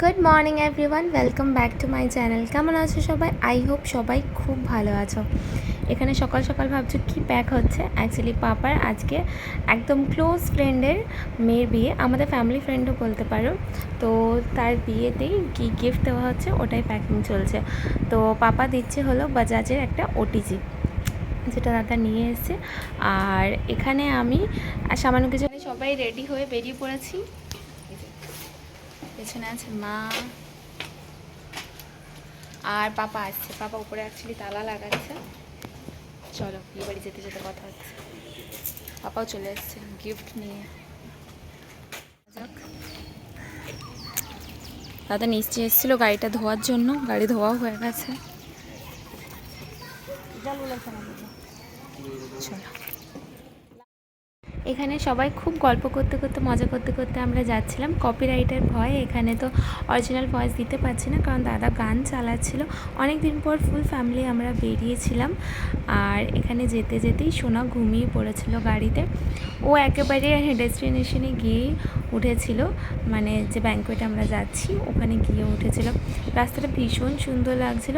Good morning everyone, welcome back to my channel. কেমন আছো সবাই? আই হোপ সবাই খুব ভালো আছো। এখানে সকাল সকাল ভাবছো কি প্যাক হচ্ছে। অ্যাকচুয়ালি পাপার আজকে একদম ক্লোজ ফ্রেন্ডের মেয়ের বিয়ে, আমাদের ফ্যামিলি ফ্রেন্ডও বলতে পারো। তো তার বিয়েতেই কি গিফট দেওয়া হচ্ছে ওটাই প্যাকিং চলছে। তো পাপা দিচ্ছে হলো বাজাজের একটা ওটিজি, যেটা দাদা নিয়ে এসেছে। আর এখানে আমি সামান্য কিছু সবাই রেডি হয়ে বেরিয়ে পড়েছি। পেছনে আছে মা আর পাপা আসছে। পাপা উপরে অ্যাকচুয়ালি তালা লাগাচ্ছে। চলো বিয়ে বাড়ি যেতে যেতে কথা হচ্ছে। পাপাও চলে এসছে গিফট নিয়ে। দাদা নিশ্চয়ই এসেছিলো গাড়িটা ধোয়ার জন্য, গাড়ি ধোয়াও হয়ে গেছে। চলো, এখানে সবাই খুব গল্প করতে করতে মজা করতে করতে আমরা যাচ্ছিলাম। কপিরাইটের ভয় এখানে তো অরিজিনাল ভয়েস দিতে পারছি না, কারণ দাদা গান চালাচ্ছিল। অনেক দিন পর ফুল ফ্যামিলি আমরা বেরিয়েছিলাম। আর এখানে যেতে যেতেই সোনা ঘুমিয়ে পড়েছিল গাড়িতে। ও একেবারে ডেস্টিনেশনে গিয়েই উঠেছিল, মানে যে ব্যাঙ্কোয়েটে আমরা যাচ্ছি ওখানে গিয়ে উঠেছিল। রাস্তাটা ভীষণ সুন্দর লাগছিল।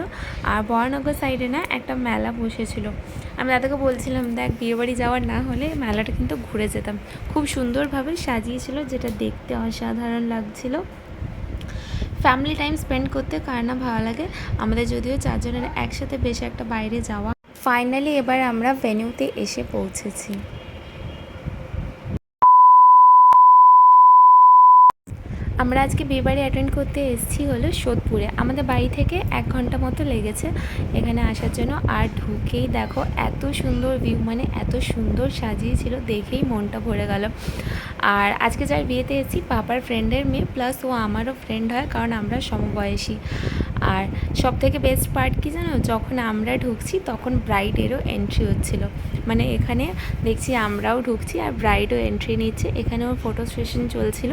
আর বরানগর সাইডে না একটা মেলা বসেছিল। আমি দাদাকে বলছিলাম, দেখ বিয়েবাড়ি যাওয়ার না হলে মেলাটা কিন্তু ঘুরে যেতাম। খুব সুন্দরভাবে সাজিয়েছিল, যেটা দেখতে অসাধারণ লাগছিল। ফ্যামিলি টাইম স্পেন্ড করতে কার না ভালো লাগে। আমাদের যদিও চারজনের একসাথে বেশ একটা বাইরে যাওয়া। ফাইনালি এবার আমরা ভেন্যুতে এসে পৌঁছেছি। আমরা আজকে বিয়েবাড়ি অ্যাটেন্ড করতে এসেছি হলো সোদপুরে। আমাদের বাড়ি থেকে 1 ঘন্টা মতো লেগেছে এখানে আসার জন্য। আর ঢুকেই দেখো এত সুন্দর ভিউ, মানে এত সুন্দর সাজিয়েছিল, দেখেই মনটা ভরে গেল। আর আজকে যার বিয়েতে এসেছি পাপার ফ্রেন্ডের মেয়ে, প্লাস ও আমারও ফ্রেন্ড হয়, কারণ আমরা সমবয়সী। আর সব থেকে বেস্ট পার্ট কী জানো, যখন আমরা ঢুকছি তখন ব্রাইডেরও এন্ট্রি হচ্ছিল। মানে এখানে দেখছি আমরাও ঢুকছি আর ব্রাইডও এন্ট্রি নিচ্ছে। এখানে ওর ফটো সেশন চলছিল।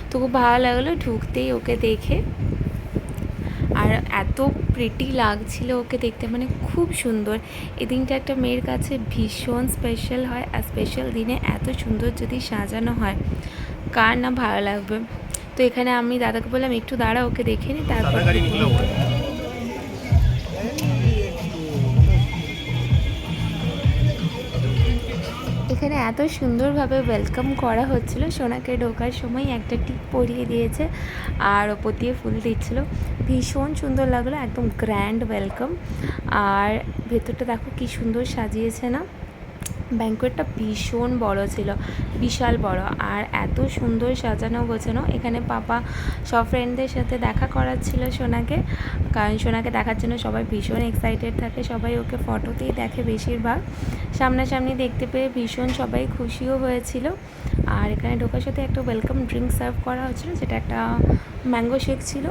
তো খুব ভালো লাগলো ঢুকতেই ওকে দেখে। আর এত প্রিটি লাগছিল ওকে দেখতে, মানে খুব সুন্দর। এই দিনটা একটা মেয়ের কাছে ভীষণ স্পেশাল হয়। আর স্পেশাল দিনে এত সুন্দর যদি সাজানো হয়, কার না ভালো লাগবে। তো এখানে আমি দাদাকে বললাম একটু দাঁড়া, ওকে দেখে নিই তারপর। এখানে এত সুন্দরভাবে ওয়েলকাম করা হচ্ছিল। সোনাকে ঢোকার সময় একটা টিপ পরিয়ে দিয়েছে আর ওপর দিয়ে ফুল দিচ্ছিল। ভীষণ সুন্দর লাগলো, একদম গ্র্যান্ড ওয়েলকাম। আর ভেতরটা দেখো কি সুন্দর সাজিয়েছে না। ব্যাঙ্কোয়েটটা ভীষণ বড় ছিল, বিশাল বড়। আর এত সুন্দর সাজানো গোছানো। এখানে পাপা সব ফ্রেন্ডদের সাথে দেখা করাচ্ছিল সোনাকে, কারণ সোনাকে দেখার জন্য সবাই ভীষণ এক্সাইটেড থাকে। সবাই ওকে ফটোতেই দেখে বেশিরভাগ, সামনাসামনি দেখতে পেয়ে ভীষণ সবাই খুশিও হয়েছিল। আর এখানে ঢোকার সাথে একটা ওয়েলকাম ড্রিঙ্ক সার্ভ করা হচ্ছিলো, যেটা একটা ম্যাঙ্গো শেক ছিল,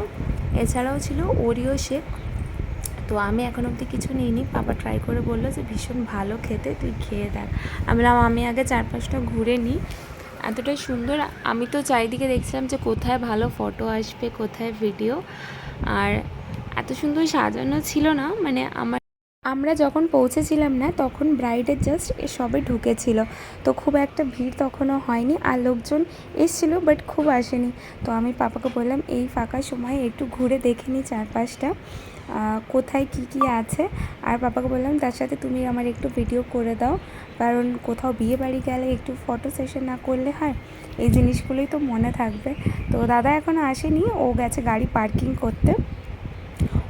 এছাড়াও ছিল ওরিও শেক। তো আমি এখন অবধি কিছু নিইনি। পাপা ট্রাই করে বললো যে ভীষণ ভালো খেতে, তুই খেয়ে দেখ। আমি বললাম আমি আগে 4-5টা ঘুরে নিই। এতটাই সুন্দর, আমি তো চারিদিকে দেখছিলাম যে কোথায় ভালো ফটো আসবে, কোথায় ভিডিও। আর এত সুন্দর সাজানো ছিল না, মানে আমরা যখন পৌঁছেছিলাম না তখন ব্রাইডের জাস্ট সবে ঢুকেছিল। তো খুব একটা ভিড় তখনও হয়নি, আর লোকজন এসছিল বাট খুব আসেনি। তো আমি পাপাকে বললাম এই ফাঁকা সময়ে একটু ঘুরে দেখে নিই 4-5টা কোথায় কি কি আছে। আর পাপাকে বললাম তার সাথে তুমি আমার একটু ভিডিও করে দাও, কারণ কোথাও বিয়ে বাড়ি গেলে একটু ফটো সেশন না করলে হয়, এই জিনিসগুলোই তো মনে থাকবে। তো দাদা এখনও আসেনি, ও গেছে গাড়ি পার্কিং করতে।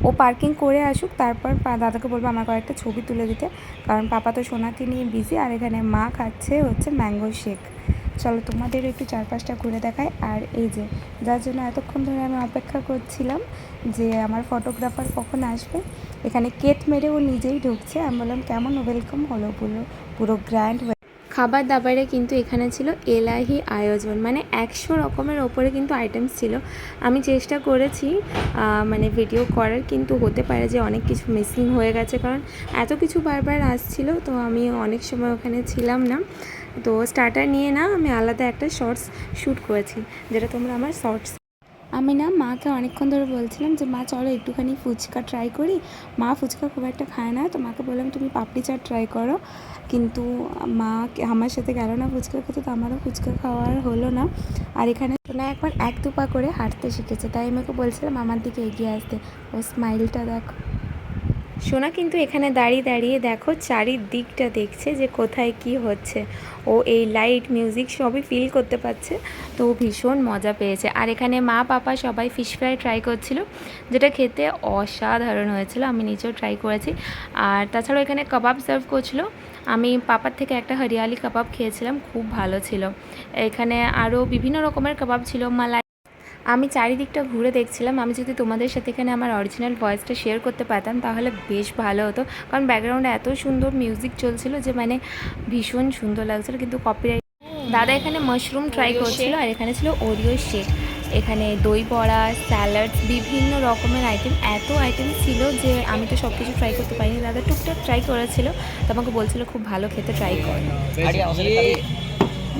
ও পার্কিং করে আসুক, তারপর দাদাকে বলবো আমার কয়েকটা ছবি তুলে দিতে, কারণ পাপা তো সোনাকে নিয়ে বিজি। আর এখানে মা খাচ্ছে হচ্ছে ম্যাঙ্গো শেক। চলো তোমাদের একটু 4-5টা ঘুরে দেখায়। আর এই যে যার জন্য এতক্ষণ ধরে আমি অপেক্ষা করছিলাম যে আমার ফটোগ্রাফার কখন আসবে, এখানে কেট মেরে ও নিজেই ঢুকছে। আমি বললাম কেমন ওয়েলকাম হলো, পুরো গ্র্যান্ড। খাবার দাবারে কিন্তু এখানে ছিল এলাহি আয়োজন, মানে 100 রকমের ওপরে কিন্তু আইটেমস ছিল। আমি চেষ্টা করেছি মানে ভিডিও করার, কিন্তু হতে পারে যে অনেক কিছু মিসিং হয়ে গেছে, কারণ এত কিছু বারবার আসছিল। তো আমি অনেক সময় ওখানে ছিলাম না। তো স্টার্টার নিয়ে না আমি আলাদা একটা শর্টস শ্যুট করেছি, যেটা তোমরা আমার শর্টস। আমি না মাকে অনেকক্ষণ ধরে বলছিলাম যে মা চলো একটুখানি ফুচকা ট্রাই করি। মা ফুচকা খুব একটা খায় না, তো মাকে বললাম তুমি পাপড়ি চাট ট্রাই করো, কিন্তু মা আমার সাথে গেল না ফুচকা খেতে, তো আমারও ফুচকা খাওয়ার হলো না। আর এখানে সোনা একবার এক দুপা করে হাঁটতে শিখেছে, তাই আমাকে বলছিলাম আমার দিকে এগিয়ে আসতে। ও স্মাইলটা দেখো। সোনা কিন্তু এখানে দাঁড়িয়ে দাঁড়িয়ে দেখো চারিদিকটা দেখছে যে কোথায় কি হচ্ছে। ও এই লাইট মিউজিক সবই ফিল করতে পারছে, তো ও ভীষণ মজা পেয়েছে। আর এখানে মা পাপা সবাই ফিশ ফ্রাই ট্রাই করছিল, যেটা খেতে অসাধারণ হয়েছিল, আমি নিজেও ট্রাই করেছি। আর তাছাড়াও এখানে কাবাব সার্ভ করছিল, আমি পাপার থেকে একটা হরিয়ালি কাবাব খেয়েছিলাম, খুব ভালো ছিল। এখানে আরও বিভিন্ন রকমের কাবাব ছিল, মালাই। আমি চারিদিকটা ঘুরে দেখছিলাম, আমি যদি তোমাদের সাথে এখানে আমার অরিজিনাল ভয়েসটা শেয়ার করতে পারতাম তাহলে বেশ ভালো হতো, কারণ ব্যাকগ্রাউন্ডে এত সুন্দর মিউজিক চলছিল যে মানে ভীষণ সুন্দর লাগছিলো, কিন্তু কপিরাইট। দাদা এখানে মাশরুম ট্রাই করছিল, আর এখানে ছিল ওরিও শেক, এখানে দই বড়া, স্যালাডস, বিভিন্ন রকমের আইটেম, এত আইটেম ছিল যে আমি তো সব কিছু ট্রাই করতে পারিনি। দাদা টুকটাক ট্রাই করেছিল, তো আমাকে বলছিল খুব ভালো খেতে, ট্রাই কর।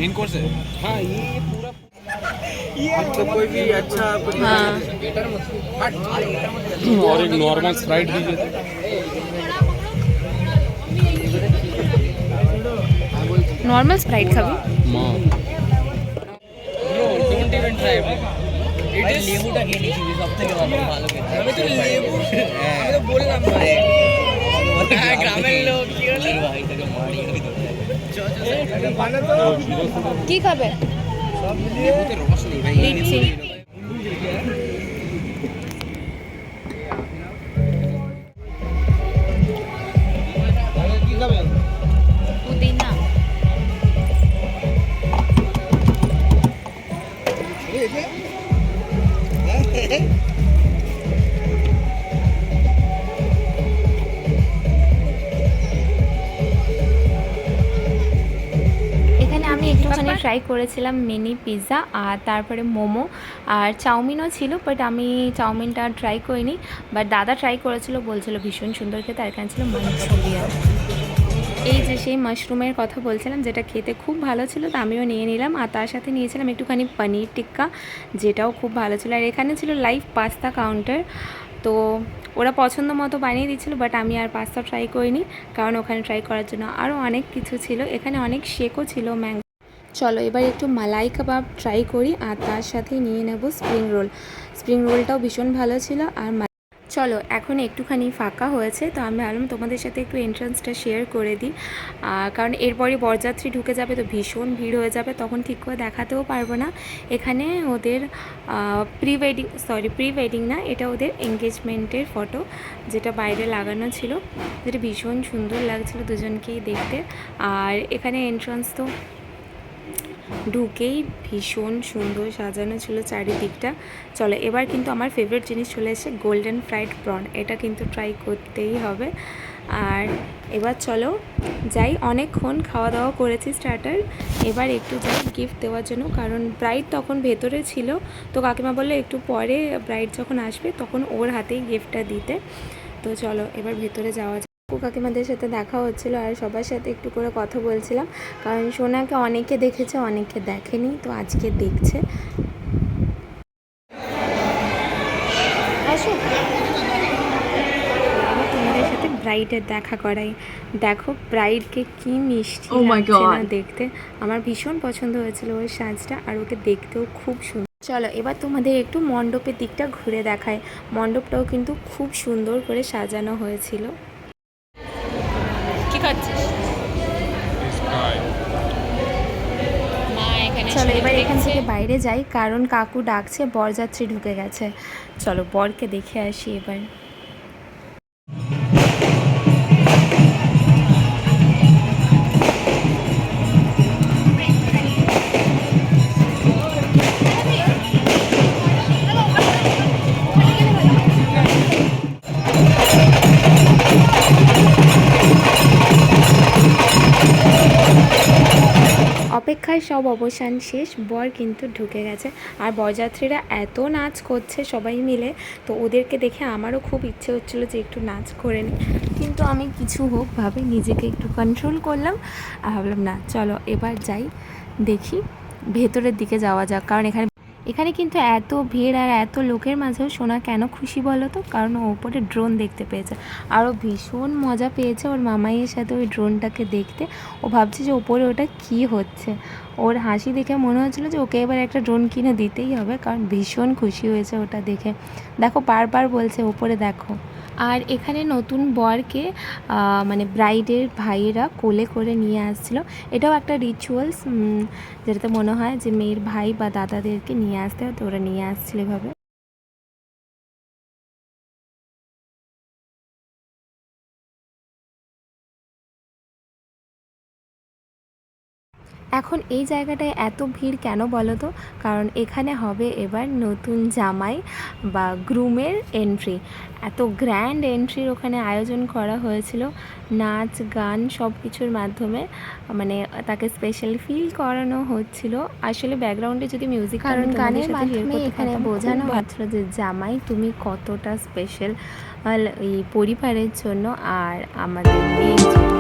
मेन कोर्स है। हाँ ये पूरा आपको कोई भी अच्छा हाँ और एक नॉर्मल स्प्राइट दीजिए। নর্মাল স্প্রাইট খাবি? माँ don't even try it is লেবুটা খেয়ে নিয়েছি সবথেকে ভালো খেতে। আমি তো লেবু আমি তো বললাম না গ্রামের লোক কি হলো ভাই থেকে মারি কি খাবে? লিচি। পুদিনা। আমি একটুখানি ট্রাই করেছিলাম মিনি পিৎজা, আর তারপরে মোমো আর চাউমিনও ছিল, বাট আমি চাউমিনটা ট্রাই করিনি, বাট দাদা ট্রাই করেছিল, বলছিল ভীষণ সুন্দর খেতে। আর এখানে ছিল মাঞ্চুরিয়ান, এই যে সেই মাশরুমের কথা বলছিলাম, যেটা খেতে খুব ভালো ছিল, তো আমিও নিয়ে নিলাম। আর তার সাথে নিয়েছিলাম একটুখানি পনির টিক্কা, যেটাও খুব ভালো ছিল। আর এখানে ছিল লাইভ পাস্তা কাউন্টার, তো ওরা পছন্দ মতো বানিয়ে দিচ্ছিলো, বাট আমি আর পাস্তা ট্রাই করিনি, কারণ ওখানে ট্রাই করার জন্য আরও অনেক কিছু ছিল। এখানে অনেক শেকও ছিল, ম্যাঙ্গো। চলো এবার একটু মালাই কাবাব ট্রাই করি, আর তার সাথে নিয়ে নেব স্প্রিং রোল। স্প্রিং রোলটাও ভীষণ ভালো ছিল। আর চলো এখন একটুখানি ফাঁকা হয়েছে, তো আমি ভাবলাম তোমাদের সাথে একটু এন্ট্রান্সটা শেয়ার করে দিই, কারণ এরপরে বরযাত্রী ঢুকে যাবে, তো ভীষণ ভিড় হয়ে যাবে, তখন ঠিক করে দেখাতেও পারবো না। এখানে ওদের প্রি ওয়েডিং না, এটা ওদের এঙ্গেজমেন্টের ফটো, যেটা বাইরে লাগানো ছিল, যেটা ভীষণ সুন্দর লাগছিল দুজনকেই দেখতে। আর এখানে এন্ট্রান্স তো ঢুকেই ভীষণ সুন্দর সাজানো ছিল চারিদিকটা। চলো এবার কিন্তু আমার ফেভারিট জিনিস চলে এসেছে, গোল্ডেন ফ্রাইড প্রন, এটা কিন্তু ট্রাই করতেই হবে। আর এবার চলো যাই, অনেকক্ষণ খাওয়া দাওয়া করেছি স্টার্টার, এবার একটু যাই গিফট দেওয়ার জন্য, কারণ ব্রাইড তখন ভেতরে ছিল, তো কাকিমা বললো একটু পরে ব্রাইড যখন আসবে তখন ওর হাতেই গিফটটা দিতে। তো চলো এবার ভেতরে যাওয়া যায়। কাকিমাদের সাথে দেখা হচ্ছিল, আর সবার সাথে একটু করে কথা বলছিলাম, কারণ সোনাকে অনেকে দেখেছে অনেকে দেখেনি, তো আজকে দেখছে। আসো তোমাদের সাথে ব্রাইডের দেখা করাই। দেখো ব্রাইডকে কি মিষ্টি লাগছে না দেখতে, আমার ভীষণ পছন্দ হয়েছিল ওর সাজটা, আর ওকে দেখতেও খুব সুন্দর। চলো এবার তোমাদের একটু মণ্ডপের দিকটা ঘুরে দেখায়, মণ্ডপটাও কিন্তু খুব সুন্দর করে সাজানো হয়েছিল। চলো এবার এখান থেকে বাইরে যাই, কারণ কাকু ডাকছে, বরযাত্রী ঢুকে গেছে। চলো বরকে দেখে আসি এবার। অপেক্ষায় সব অবসান শেষ, বর কিন্তু ঢুকে গেছে। আর বরযাত্রীরা এত নাচ করছে সবাই মিলে, তো ওদেরকে দেখে আমারও খুব ইচ্ছে হচ্ছিলো যে একটু নাচ করে নিই, কিন্তু আমি কিছু হোক ভাবে নিজেকে একটু কন্ট্রোল করলাম, আর ভাবলাম না চলো এবার যাই, দেখি ভেতরের দিকে যাওয়া যাক, কারণ এখানে এখানে কিন্তু এত ভিড় আর এত লোকের মাঝেও সোনা কেন খুশি বলো তো, কারণ ও ওপরে ড্রোন দেখতে পেয়েছে আর ও ভীষণ মজা পেয়েছে ওর মামাইয়ের সাথে ওই ড্রোনটাকে দেখতে। ও ভাবছে যে ওপরে ওটা কি হচ্ছে, ওর হাসি দেখে মনে হচ্ছিলো যে ওকে এবার একটা ড্রোন কিনে দিতেই হবে, কারণ ভীষণ খুশি হয়েছে ওটা দেখে। দেখো বারবার বলছে ওপরে দেখো। আর এখানে নতুন বরকে মানে ব্রাইডের ভাইয়েরা কোলে করে নিয়ে আসছিল। এটাও একটা রিচুয়ালস, যেটাতে মনে হয় যে মেয়ের ভাই বা দাদাদেরকে নিয়ে আসতে হয়, তো ওরা নিয়ে আসছিল এভাবে। এখন এই জায়গাটায় এত ভিড় কেন বলো তো, কারণ এখানে হবে এবার নতুন জামাই বা গ্রুমের এন্ট্রি। এত গ্র্যান্ড এন্ট্রির ওখানে আয়োজন করা হয়েছিল, নাচ গান সব কিছুর মাধ্যমে মানে তাকে স্পেশাল ফিল করানো হচ্ছিল। আসলে ব্যাকগ্রাউন্ডে যদি মিউজিক, কারণ গানের মাধ্যমে এখানে বোঝানো হচ্ছিল যে জামাই তুমি কতটা স্পেশাল এই পরিবারের জন্য আর আমাদের মেয়ের জন্য।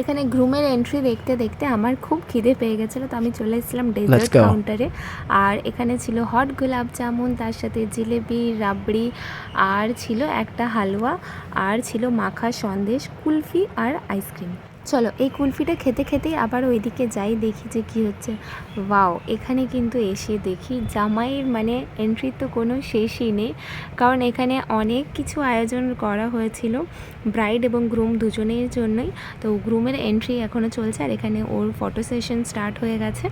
এখানে গ্রুমের এন্ট্রি দেখতে দেখতে আমার খুব খিদে পেয়ে গেছিলো, তো আমি চলে এসেছিলাম ডেজার্ট কাউন্টারে। আর এখানে ছিল হট গোলাপ জামুন, তার সাথে জিলেবি, রাবড়ি, আর ছিল একটা হালুয়া, আর ছিল মাখা সন্দেশ, কুলফি আর আইসক্রিম। চলো এই কুলফিটা খেতে খেতেই আবার ওইদিকে যাই, দেখি যে কী হচ্ছে। ওয়াও, এখানে কিন্তু এসে দেখি জামাইয়ের মানে এন্ট্রির তো কোনো শেষই নেই, কারণ এখানে অনেক কিছু আয়োজন করা হয়েছিল ব্রাইড এবং গ্রুম দুজনের জন্যই। তো গ্রুমের এন্ট্রি এখনও চলছে আর এখানে ওর ফটো সেশন স্টার্ট হয়ে গেছে।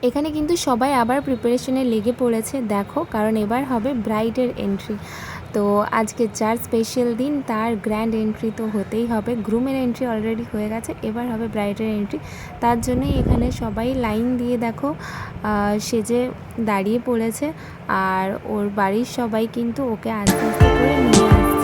এখানে কিন্তু সবাই আবার প্রিপারেশনে লেগে পড়েছে দেখো, কারণ এবার হবে ব্রাইডের এন্ট্রি। তো আজকে যার স্পেশাল দিন তার গ্র্যান্ড এন্ট্রি তো হতেই হবে। গ্রুমের এন্ট্রি অলরেডি হয়ে গেছে, এবার হবে ব্রাইডের এন্ট্রি। তার জন্যই এখানে সবাই লাইন দিয়ে দেখো সেজে দাঁড়িয়ে পড়েছে, আর ওর বাড়ির সবাই কিন্তু ওকে আস্তে আস্তে করে নিয়ে আসছে।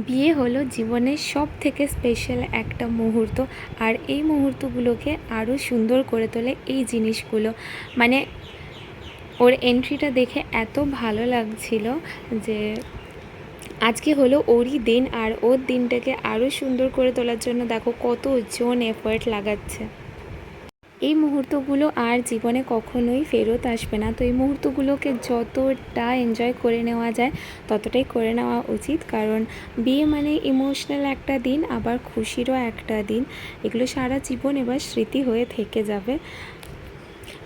বিয়ে হলো জীবনের সব থেকে স্পেশাল একটা মুহূর্ত, আর এই মুহূর্তগুলোকে আরও সুন্দর করে তোলে এই জিনিসগুলো। মানে ওর এন্ট্রিটা দেখে এত ভালো লাগছিল যে আজকে হলো ওরই দিন, আর ওর দিনটাকে আরও সুন্দর করে তোলার জন্য দেখো কতজন এফোর্ট লাগাচ্ছে। এই মুহূর্তগুলো আর জীবনে কখনোই ফেরত আসবে না, তো এই মুহূর্তগুলোকে যতটা এনজয় করে নেওয়া যায় ততটাই করে নেওয়া উচিত, কারণ বিয়ে মানে ইমোশনাল একটা দিন, আবার খুশিরও একটা দিন। এগুলো সারা জীবন এবার স্মৃতি হয়ে থেকে যাবে।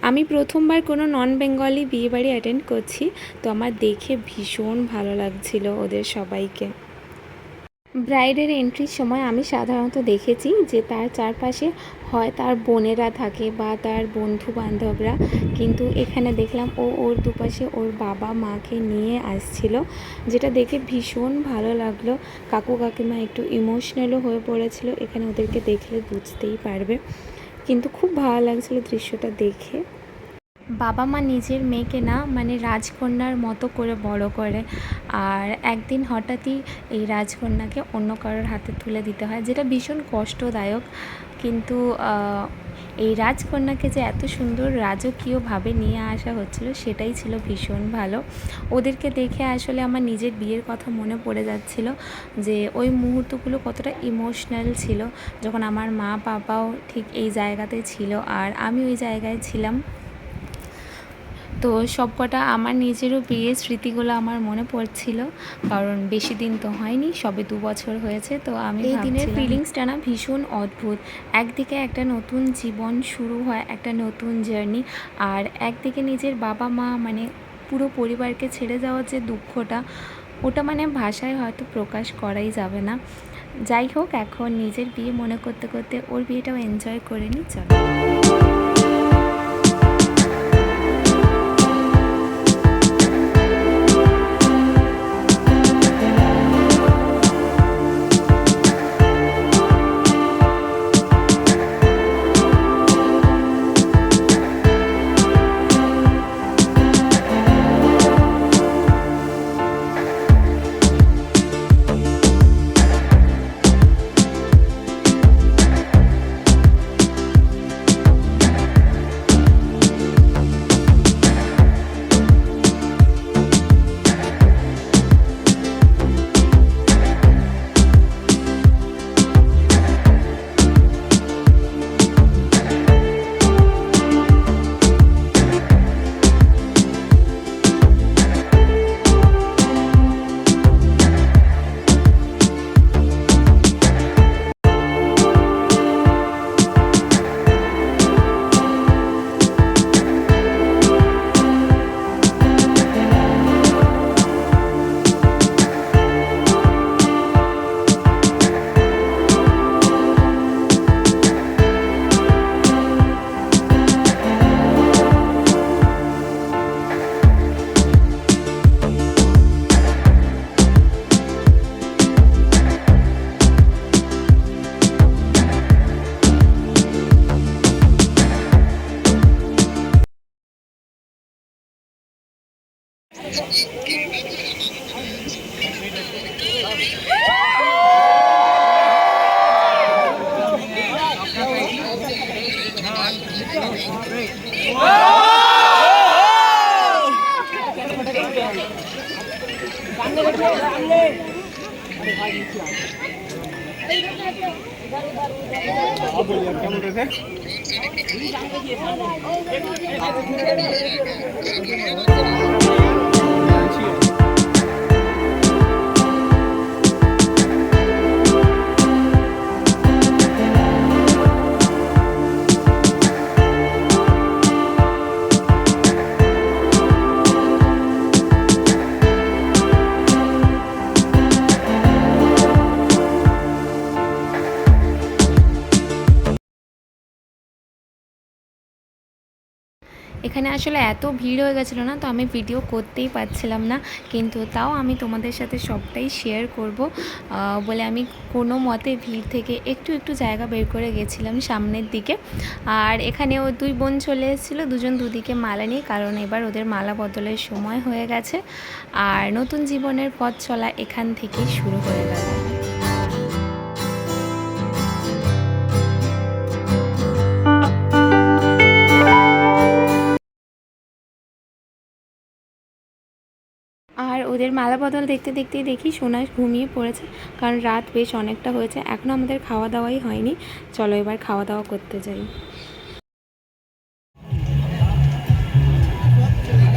আমি প্রথমবার কোনো নন বেঙ্গলি বিয়েবাড়ি অ্যাটেন্ড করছি, তো আমার দেখে ভীষণ ভালো লাগছিল ওদের সবাইকে। ব্রাইডের এন্ট্রির সময় আমি সাধারণত দেখেছি যে তার চারপাশে হয় তার বোনেরা থাকে বা তার বন্ধু বান্ধবরা, কিন্তু এখানে দেখলাম ওর দুপাশে ওর বাবা মাকে নিয়ে আসছিল, যেটা দেখে ভীষণ ভালো লাগলো। কাকু কাকিমা একটু ইমোশনালও হয়ে পড়েছিল, এখানে ওদেরকে দেখলে বুঝতেই পারবে, কিন্তু খুব ভালো লাগছিল দৃশ্যটা দেখে। বাবা মা নিজের মেয়েকে না মানে রাজকন্যার মতো করে বড় করে, আর একদিন হঠাৎই এই রাজকন্যাকে অন্য কারোর হাতে তুলে দিতে হয়, যেটা ভীষণ কষ্টদায়ক। কিন্তু এই রাজকন্যাকে যে এত সুন্দর রাজকীয়ভাবে নিয়ে আসা হচ্ছিল সেটাই ছিল ভীষণ ভালো। ওদেরকে দেখে আসলে আমার নিজের বিয়ের কথা মনে পড়ে যাচ্ছিল, যে ওই মুহূর্তগুলো কতটা ইমোশনাল ছিল, যখন আমার মা বাবাও ঠিক এই জায়গাতে ছিল আর আমি ওই জায়গায় ছিলাম। তো সবকটা আমার নিজেরও বিয়ের স্মৃতিগুলো আমার মনে পড়ছিল, কারণ বেশি দিন তো হয়নি, সবে 2 বছর হয়েছে। তো আমি এই দিনের ফিলিংসটা না ভীষণ অদ্ভুত। একদিকে একটা নতুন জীবন শুরু হয়, একটা নতুন জার্নি, আর একদিকে নিজের বাবা মা মানে পুরো পরিবারকে ছেড়ে যাওয়ার যে দুঃখটা, ওটা মানে ভাষায় হয়তো প্রকাশ করাই যাবে না। যাই হোক, এখন নিজের বিয়ে মনে করতে করতে ওর বিয়েটাও এনজয় করে নিই, চলো। এখানে আসলে এত ভিড় হয়ে গেছিলো না, তো আমি ভিডিও করতেই পারছিলাম না, কিন্তু তাও আমি তোমাদের সাথে সবটাই শেয়ার করব বলে আমি কোনো মতে ভিড় থেকে একটু একটু জায়গা বের করে গেছিলাম সামনের দিকে। আর এখানে ও 2 বোন চলে এসেছিলো, দুজন দুদিকে মালা নিয়ে, কারণ এবার ওদের মালা বদলের সময় হয়ে গেছে, আর নতুন জীবনের পথ চলা এখান থেকেই শুরু হয়ে গেল। আর ওদের মালা বদল দেখতে দেখতেই দেখি সোনা ঘুমিয়ে পড়েছে, কারণ রাত বেশ অনেকটা হয়েছে, এখনও আমাদের খাওয়া দাওয়াই হয়নি। চলো এবার খাওয়া দাওয়া করতে যাই।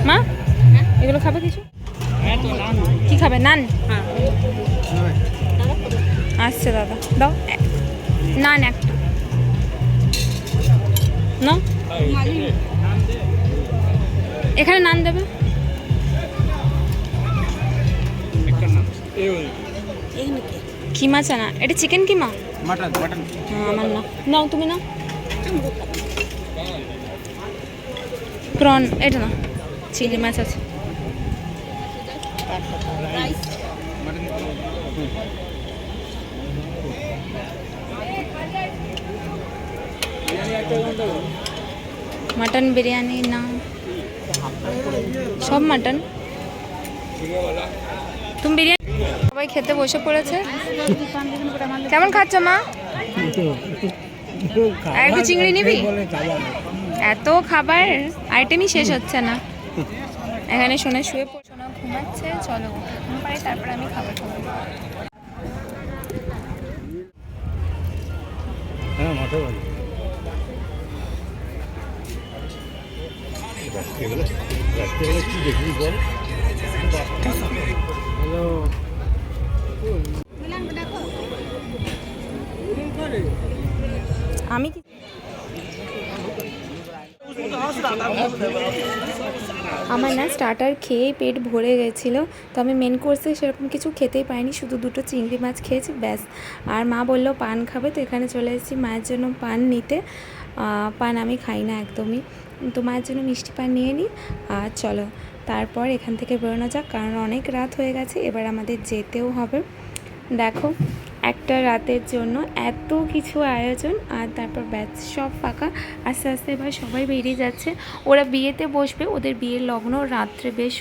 মা, এগুলো খাবে কিছু? কি খাবে? নান? আসছে দাদা, দাও নান একটা না, এখানে নান দেবে। কিমা চানা, এটা চিকেন কিমা? मटन मटन আমার না, নাও তুমি নাও। প্রন এটা না, চিংড়ি মাছ আছে। মটন বিরিয়ানি না, সব মটন। তুমি বিরিয়ানি, সবাই খেতে বসে পড়েছে। কেমন খাচ্ছ মা? আর একটু চিংড়ি নিবি? এত খাবার আইটেমই শেষ হচ্ছে না। এখানে শুনে শুয়ে সোনা ঘুমাচ্ছে, চলো ঘুম পাড়ি তারপর আমি খাবার খাবো। হ্যাঁ মাথা ভালো রাত্রেবেলা কি দেখবি বল? হ্যালো আমি কি আমার না স্টার্টার খেয়ে পেট ভরে গেছিলো, তো আমি মেন কোর্সে সেরকম কিছু খেতেই পাইনি, শুধু দুটো চিংড়ি মাছ খেয়েছি ব্যাস। আর মা বললো পান খাবে, তো এখানে চলে এসেছি মায়ের জন্য পান নিতে। পান আমি খাই না একদমই, তো মায়ের জন্য মিষ্টি পান নিয়ে নিই। আর চলো তারপর এখান থেকে বেরোনো যাক, কারণ অনেক রাত হয়ে গেছে, এবার আমাদের যেতেও হবে। দেখো একটা রাতের জন্য এত কিছু আয়োজন, আর তারপর ব্যাচ সব ফাঁকা। আস্তে আস্তে এবার সবাই বেরিয়ে যাচ্ছে, ওরা বিয়েতে বসবে, ওদের বিয়ের লগ্ন রাত্রে, বেশ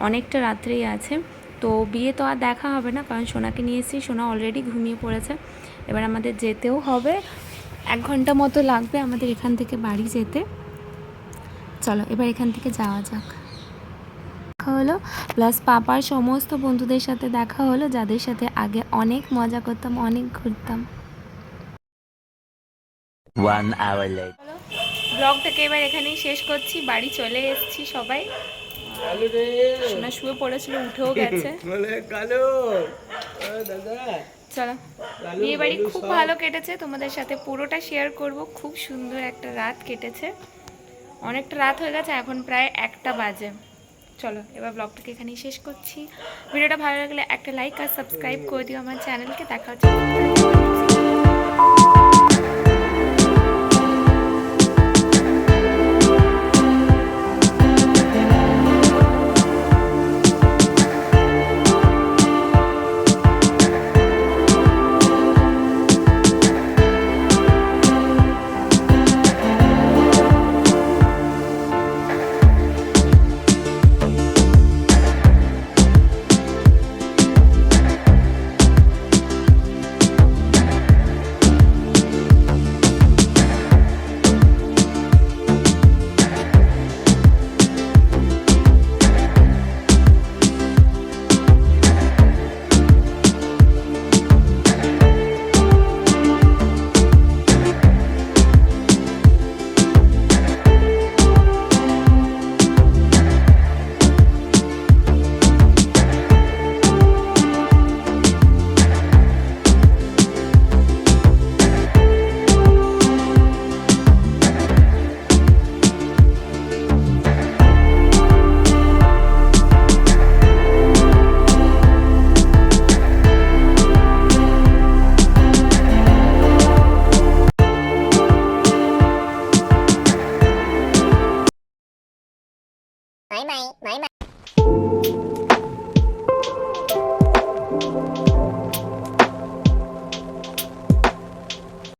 অনেকটা রাত্রেই আছে। তো বিয়ে তো আর দেখা হবে না, কারণ সোনাকে নিয়ে এসেছি, সোনা অলরেডি ঘুমিয়ে পড়েছে। এবার আমাদের যেতেও হবে, 1 ঘন্টা মতো লাগবে আমাদের এখান থেকে বাড়ি যেতে। চলো এবার এখান থেকে যাওয়া যাক। দেখা হলো, প্লাস পাপার সমস্ত বন্ধুদের সাথে দেখা হলো, যাদের সাথে আগে অনেক মজা করতাম, অনেক ঘুরতাম। 1 hour later. ব্লগটাকে এবার এখানেই শেষ করছি, বাড়ি চলে এসেছি সবাই। সোনা শুয়ে পড়েছিল, উঠেও গেছে। চলো, বিয়ে বাড়ি খুব ভালো কেটেছে, তোমাদের সাথে পুরোটা শেয়ার করব। খুব সুন্দর একটা রাত কেটেছে, অনেকটা রাত হয়ে গেছে, এখন প্রায় 1টা বাজে। চলো এবার ব্লগটাকে এখানেই শেষ করছি। ভিডিওটা ভালো লাগলে একটা লাইক আর সাবস্ক্রাইব করে দিও আমার চ্যানেলকে। দেখা হচ্ছে।